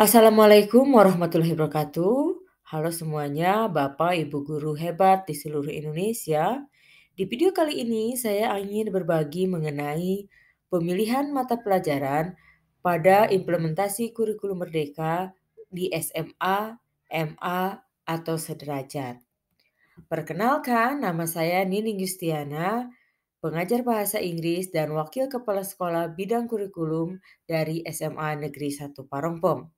Assalamualaikum warahmatullahi wabarakatuh. Halo semuanya, Bapak, Ibu guru hebat di seluruh Indonesia. Di video kali ini saya ingin berbagi mengenai pemilihan mata pelajaran pada implementasi kurikulum merdeka di SMA, MA, atau sederajat. Perkenalkan, nama saya Nining Yustiana, pengajar bahasa Inggris dan wakil kepala sekolah bidang kurikulum dari SMA Negeri 1 Parongpong.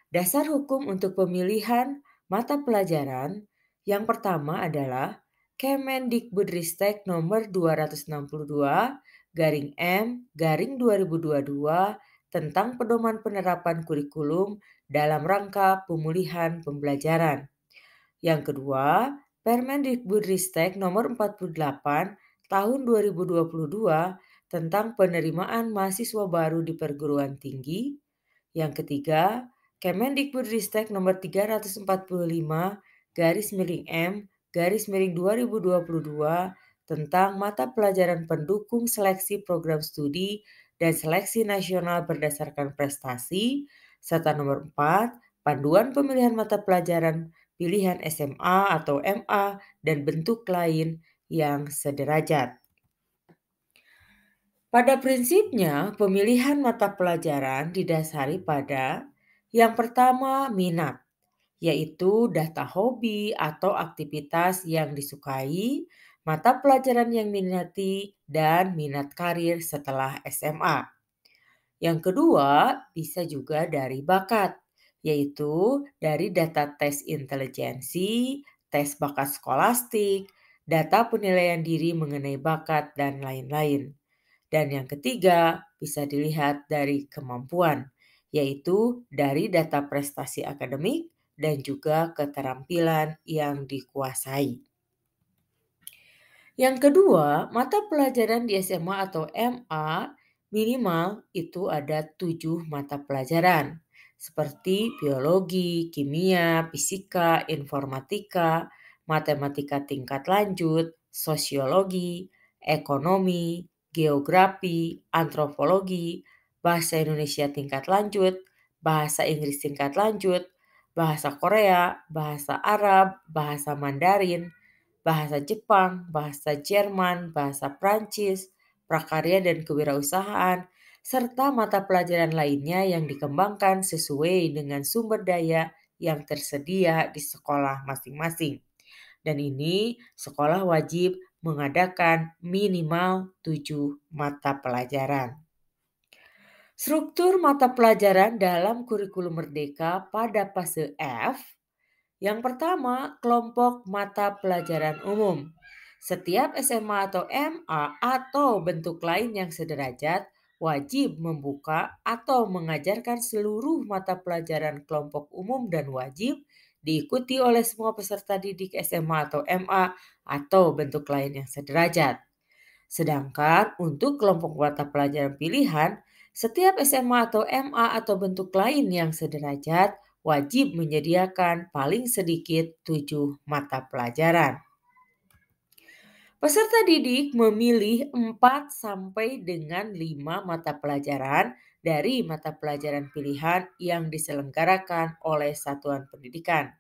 Dasar hukum untuk pemilihan mata pelajaran yang pertama adalah Kemendikbudristek nomor 262 garing M garing 2022 tentang pedoman penerapan kurikulum dalam rangka pemulihan pembelajaran. Yang kedua, Permendikbudristek nomor 48 tahun 2022 tentang penerimaan mahasiswa baru di perguruan tinggi. Yang ketiga, Kemendikbudristek nomor 345 garis miring M garis miring 2022 tentang mata pelajaran pendukung seleksi program studi dan seleksi nasional berdasarkan prestasi, serta nomor 4, panduan pemilihan mata pelajaran pilihan SMA atau MA dan bentuk lain yang sederajat. Pada prinsipnya, pemilihan mata pelajaran didasari pada yang pertama, minat, yaitu data hobi atau aktivitas yang disukai, mata pelajaran yang minati, dan minat karir setelah SMA. Yang kedua, bisa juga dari bakat, yaitu dari data tes intelijensi, tes bakat skolastik, data penilaian diri mengenai bakat, dan lain-lain. Dan yang ketiga, bisa dilihat dari kemampuan, yaitu dari data prestasi akademik dan juga keterampilan yang dikuasai. Yang kedua, mata pelajaran di SMA atau MA minimal itu ada 7 mata pelajaran seperti biologi, kimia, fisika, informatika, matematika tingkat lanjut, sosiologi, ekonomi, geografi, antropologi, bahasa Indonesia tingkat lanjut, bahasa Inggris tingkat lanjut, bahasa Korea, bahasa Arab, bahasa Mandarin, bahasa Jepang, bahasa Jerman, bahasa Prancis, prakarya dan kewirausahaan, serta mata pelajaran lainnya yang dikembangkan sesuai dengan sumber daya yang tersedia di sekolah masing-masing. Dan ini sekolah wajib mengadakan minimal 7 mata pelajaran. Struktur mata pelajaran dalam kurikulum merdeka pada fase F. Yang pertama, kelompok mata pelajaran umum. Setiap SMA atau MA atau bentuk lain yang sederajat wajib membuka atau mengajarkan seluruh mata pelajaran kelompok umum dan wajib diikuti oleh semua peserta didik SMA atau MA atau bentuk lain yang sederajat. Sedangkan untuk kelompok mata pelajaran pilihan, setiap SMA atau MA atau bentuk lain yang sederajat wajib menyediakan paling sedikit 7 mata pelajaran. Peserta didik memilih 4 sampai dengan 5 mata pelajaran dari mata pelajaran pilihan yang diselenggarakan oleh satuan pendidikan,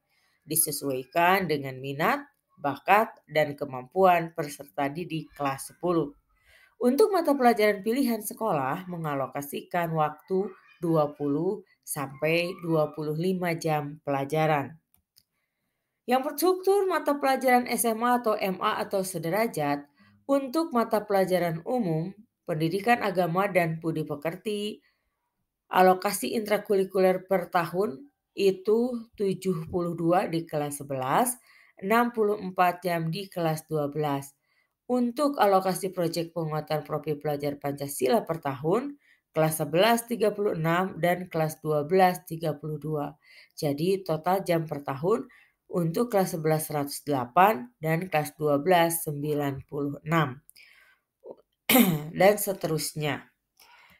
disesuaikan dengan minat, bakat, dan kemampuan peserta didik kelas 10. Untuk mata pelajaran pilihan sekolah mengalokasikan waktu 20 sampai 25 jam pelajaran. Yang berstruktur mata pelajaran SMA atau MA atau sederajat untuk mata pelajaran umum, pendidikan agama dan budi pekerti, alokasi intrakurikuler per tahun itu 72 di kelas 11, 64 jam di kelas 12. Untuk alokasi proyek penguatan profil pelajar Pancasila per tahun, kelas 11 36 dan kelas 12 32. Jadi total jam per tahun untuk kelas 11 108 dan kelas 12 96 dan seterusnya.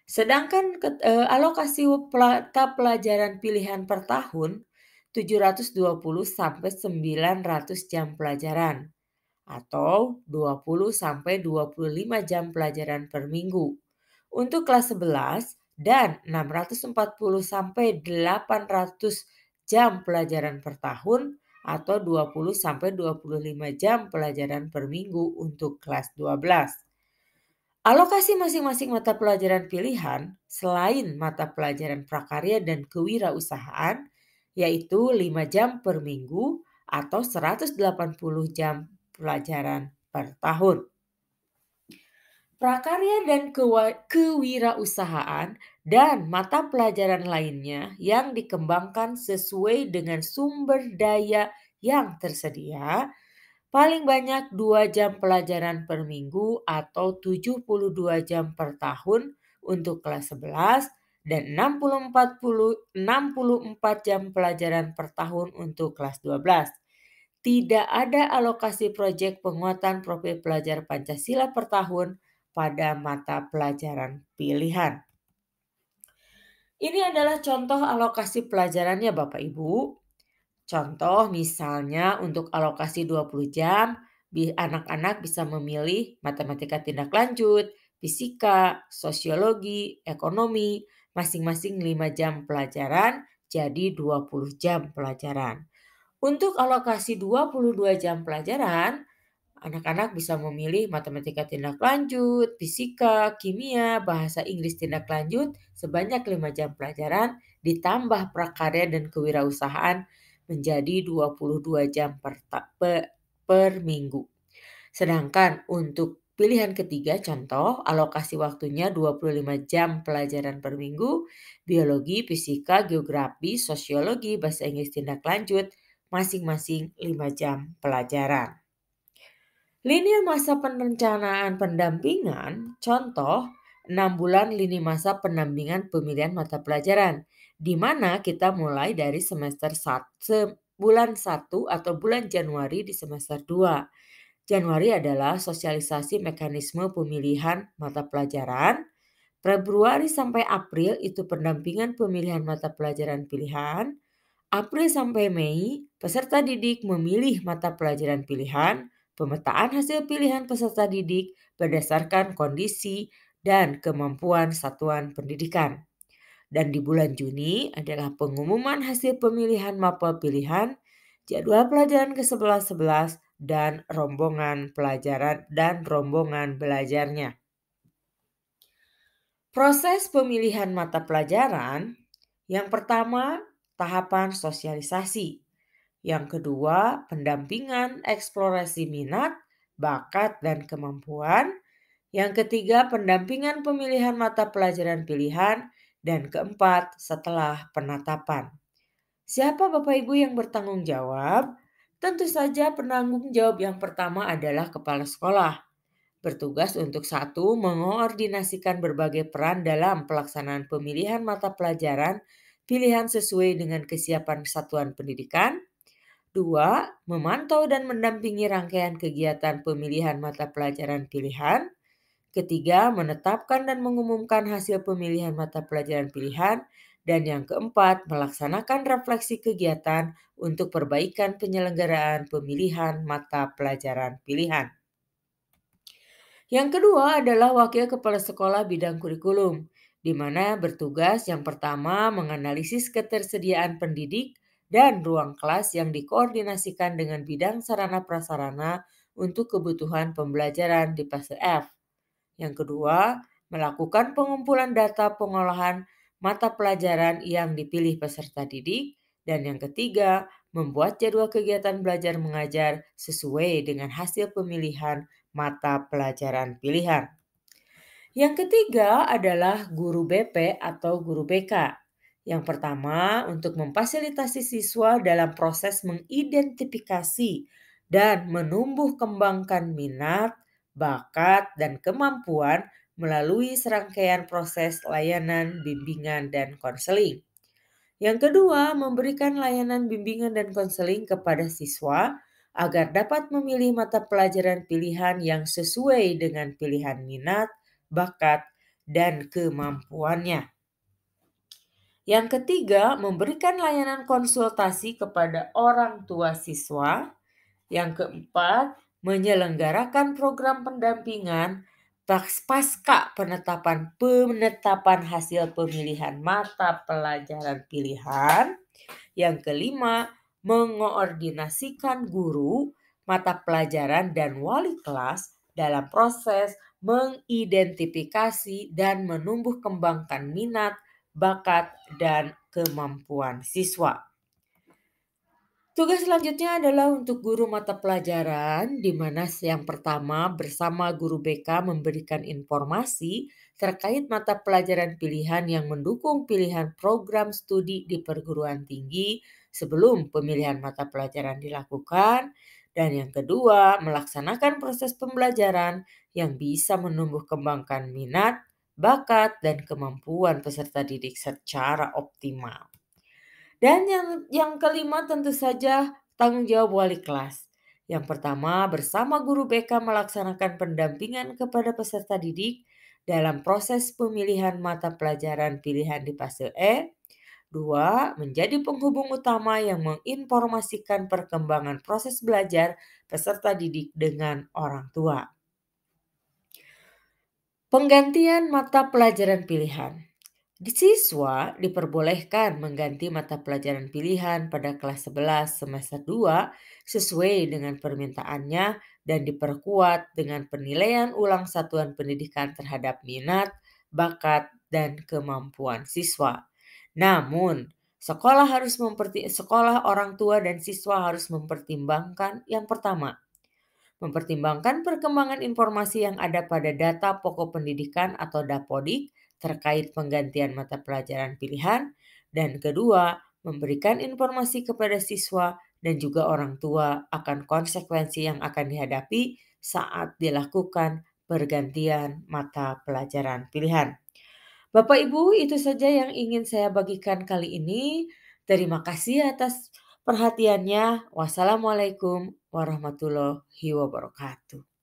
Sedangkan alokasi mata pelajaran pilihan per tahun 720 sampai 900 jam pelajaran atau 20 sampai 25 jam pelajaran per minggu. Untuk kelas 11 dan 640 sampai 800 jam pelajaran per tahun atau 20 sampai 25 jam pelajaran per minggu untuk kelas 12. Alokasi masing-masing mata pelajaran pilihan selain mata pelajaran prakarya dan kewirausahaan yaitu 5 jam per minggu atau 180 jam pelajaran per tahun. Prakarya dan kewirausahaan dan mata pelajaran lainnya yang dikembangkan sesuai dengan sumber daya yang tersedia paling banyak 2 jam pelajaran per minggu atau 72 jam per tahun untuk kelas 11 dan 64 jam pelajaran per tahun untuk kelas 12. Tidak ada alokasi proyek penguatan profil pelajar Pancasila per tahun pada mata pelajaran pilihan. Ini adalah contoh alokasi pelajarannya Bapak Ibu. Contoh misalnya untuk alokasi 20 jam, anak-anak bisa memilih matematika tindak lanjut, fisika, sosiologi, ekonomi, masing-masing 5 jam pelajaran, jadi 20 jam pelajaran. Untuk alokasi 22 jam pelajaran, anak-anak bisa memilih matematika tindak lanjut, fisika, kimia, bahasa Inggris tindak lanjut sebanyak 5 jam pelajaran ditambah prakarya dan kewirausahaan menjadi 22 jam per minggu. Sedangkan untuk pilihan ketiga contoh alokasi waktunya 25 jam pelajaran per minggu, biologi, fisika, geografi, sosiologi, bahasa Inggris tindak lanjut masing-masing 5 jam pelajaran. Lini masa perencanaan pendampingan, contoh 6 bulan lini masa pendampingan pemilihan mata pelajaran, di mana kita mulai dari bulan 1 atau bulan Januari di semester 2. Januari adalah sosialisasi mekanisme pemilihan mata pelajaran, Februari sampai April itu pendampingan pemilihan mata pelajaran pilihan, April sampai Mei, peserta didik memilih mata pelajaran pilihan, pemetaan hasil pilihan peserta didik berdasarkan kondisi dan kemampuan satuan pendidikan. Dan di bulan Juni adalah pengumuman hasil pemilihan mapel pilihan, jadwal pelajaran ke-11 dan rombongan pelajaran dan rombongan belajarnya. Proses pemilihan mata pelajaran, yang pertama tahapan sosialisasi. Yang kedua, pendampingan eksplorasi minat, bakat, dan kemampuan. Yang ketiga, pendampingan pemilihan mata pelajaran pilihan. Dan keempat, setelah penetapan. Siapa Bapak Ibu yang bertanggung jawab? Tentu saja penanggung jawab yang pertama adalah kepala sekolah. Bertugas untuk satu, mengkoordinasikan berbagai peran dalam pelaksanaan pemilihan mata pelajaran pilihan sesuai dengan kesiapan satuan pendidikan. 2. Memantau dan mendampingi rangkaian kegiatan pemilihan mata pelajaran pilihan. Ketiga, menetapkan dan mengumumkan hasil pemilihan mata pelajaran pilihan. Dan yang keempat, melaksanakan refleksi kegiatan untuk perbaikan penyelenggaraan pemilihan mata pelajaran pilihan. Yang kedua adalah wakil kepala sekolah bidang kurikulum, di mana bertugas yang pertama menganalisis ketersediaan pendidik dan ruang kelas yang dikoordinasikan dengan bidang sarana prasarana untuk kebutuhan pembelajaran di fase F. Yang kedua, melakukan pengumpulan data pengolahan mata pelajaran yang dipilih peserta didik. Dan yang ketiga, membuat jadwal kegiatan belajar mengajar sesuai dengan hasil pemilihan mata pelajaran pilihan. Yang ketiga adalah guru BP atau guru BK. Yang pertama, untuk memfasilitasi siswa dalam proses mengidentifikasi dan menumbuh kembangkan minat, bakat, dan kemampuan melalui serangkaian proses layanan, bimbingan, dan konseling. Yang kedua, memberikan layanan bimbingan dan konseling kepada siswa agar dapat memilih mata pelajaran pilihan yang sesuai dengan pilihan minat, bakat, dan kemampuannya. Yang ketiga, memberikan layanan konsultasi kepada orang tua siswa. Yang keempat, menyelenggarakan program pendampingan pasca penetapan penetapan hasil pemilihan mata pelajaran pilihan. Yang kelima, mengoordinasikan guru, mata pelajaran, dan wali kelas dalam proses mengidentifikasi dan menumbuh kembangkan minat, bakat, dan kemampuan siswa. Tugas selanjutnya adalah untuk guru mata pelajaran, di mana yang pertama bersama guru BK memberikan informasi terkait mata pelajaran pilihan yang mendukung pilihan program studi di perguruan tinggi sebelum pemilihan mata pelajaran dilakukan. Dan yang kedua, melaksanakan proses pembelajaran yang bisa menumbuh kembangkan minat, bakat, dan kemampuan peserta didik secara optimal. Dan yang kelima tentu saja tanggung jawab wali kelas. Yang pertama, bersama guru BK melaksanakan pendampingan kepada peserta didik dalam proses pemilihan mata pelajaran pilihan di fase E. Dua, menjadi penghubung utama yang menginformasikan perkembangan proses belajar peserta didik dengan orang tua. Penggantian mata pelajaran pilihan. Siswa diperbolehkan mengganti mata pelajaran pilihan pada kelas 11 semester 2 sesuai dengan permintaannya dan diperkuat dengan penilaian ulang satuan pendidikan terhadap minat, bakat, dan kemampuan siswa. Namun, sekolah orang tua dan siswa harus mempertimbangkan yang pertama, mempertimbangkan perkembangan informasi yang ada pada data pokok pendidikan atau Dapodik terkait penggantian mata pelajaran pilihan, dan kedua, memberikan informasi kepada siswa dan juga orang tua akan konsekuensi yang akan dihadapi saat dilakukan pergantian mata pelajaran pilihan. Bapak Ibu, itu saja yang ingin saya bagikan kali ini. Terima kasih atas perhatiannya. Wassalamualaikum warahmatullahi wabarakatuh.